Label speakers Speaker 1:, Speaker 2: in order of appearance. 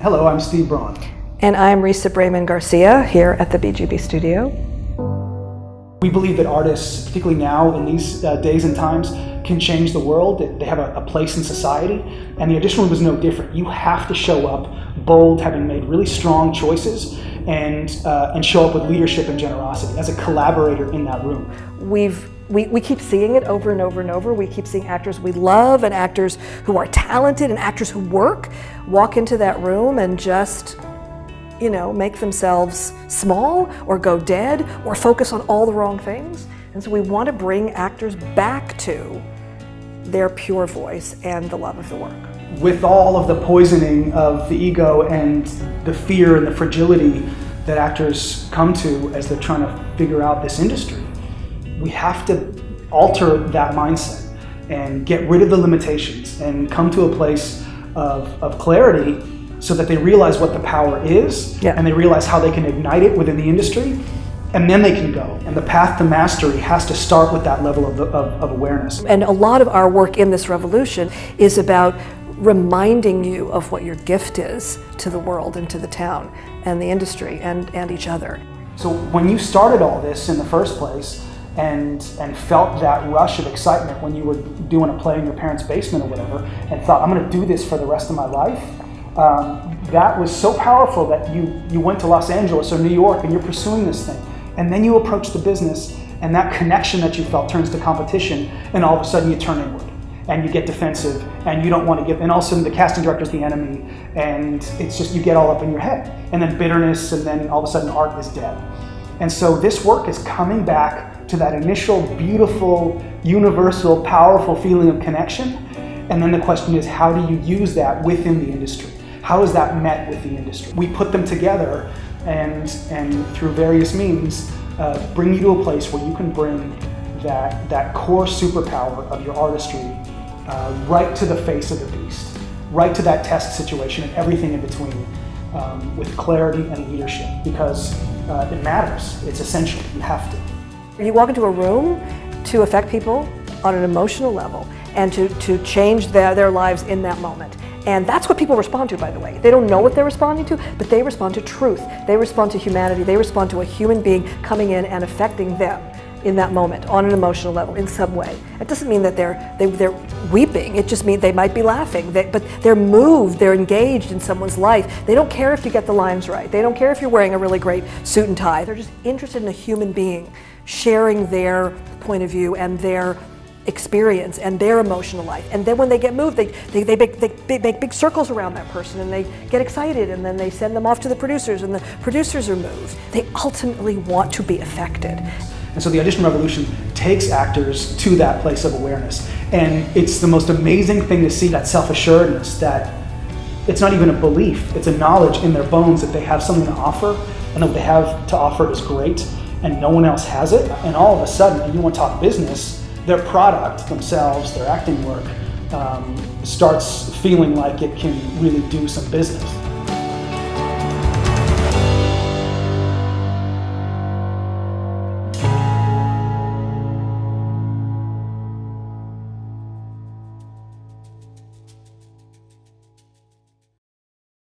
Speaker 1: Hello, I'm Steve Braun.
Speaker 2: And I'm Risa Brayman-Garcia here at the Bgb studio.
Speaker 1: We believe that artists, particularly now in these days and times, can change the world. They have a place in society, and the audition room is no different. You have to show up bold, having made really strong choices, and show up with leadership and generosity as a collaborator in that room.
Speaker 2: We keep seeing it over and over and over. We keep seeing actors we love and actors who are talented and actors who walk into that room and just, make themselves small or go dead or focus on all the wrong things. And so we want to bring actors back to their pure voice and the love of the work.
Speaker 1: With all of the poisoning of the ego and the fear and the fragility that actors come to as they're trying to figure out this industry, we have to alter that mindset and get rid of the limitations and come to a place of clarity so that they realize what the power is, and they realize how they can ignite it within the industry, and then they can go. And the path to mastery has to start with that level of awareness.
Speaker 2: And a lot of our work in this revolution is about reminding you of what your gift is to the world and to the town and the industry and each other.
Speaker 1: So when you started all this in the first place, and felt that rush of excitement when you were doing a play in your parents' basement or whatever, and thought, I'm gonna do this for the rest of my life, that was so powerful that you went to Los Angeles or New York and you're pursuing this thing. And then you approach the business, and that connection that you felt turns to competition, and all of a sudden you turn inward and you get defensive and you don't want to give, and all of a sudden the casting director's the enemy, and it's just, you get all up in your head. And then bitterness, and then all of a sudden art is dead. And so this work is coming back to that initial beautiful, universal, powerful feeling of connection. And then the question is, how do you use that within the industry? How is that met with the industry? We put them together and through various means bring you to a place where you can bring that core superpower of your artistry right to the face of the beast, right to that test situation and everything in between, with clarity and leadership, because it matters. It's essential. You have to.
Speaker 2: You walk into a room to affect people on an emotional level and to change their lives in that moment. And that's what people respond to, by the way. They don't know what they're responding to, but they respond to truth. They respond to humanity. They respond to a human being coming in and affecting them in that moment on an emotional level in some way. It doesn't mean that they're weeping. It just means they might be laughing. But they're moved. They're engaged in someone's life. They don't care if you get the lines right. They don't care if you're wearing a really great suit and tie. They're just interested in a human being sharing their point of view and their experience and their emotional life. And then when they get moved, they make big circles around that person, and they get excited, and then they send them off to the producers, and the producers are moved. They ultimately want to be affected.
Speaker 1: And so the Audition Revolution takes actors to that place of awareness. And it's the most amazing thing to see, that self-assuredness, that it's not even a belief, it's a knowledge in their bones that they have something to offer, and what they have to offer is great, and no one else has it. And all of a sudden, and you want to talk business, their product themselves, their acting work, starts feeling like it can really do some business.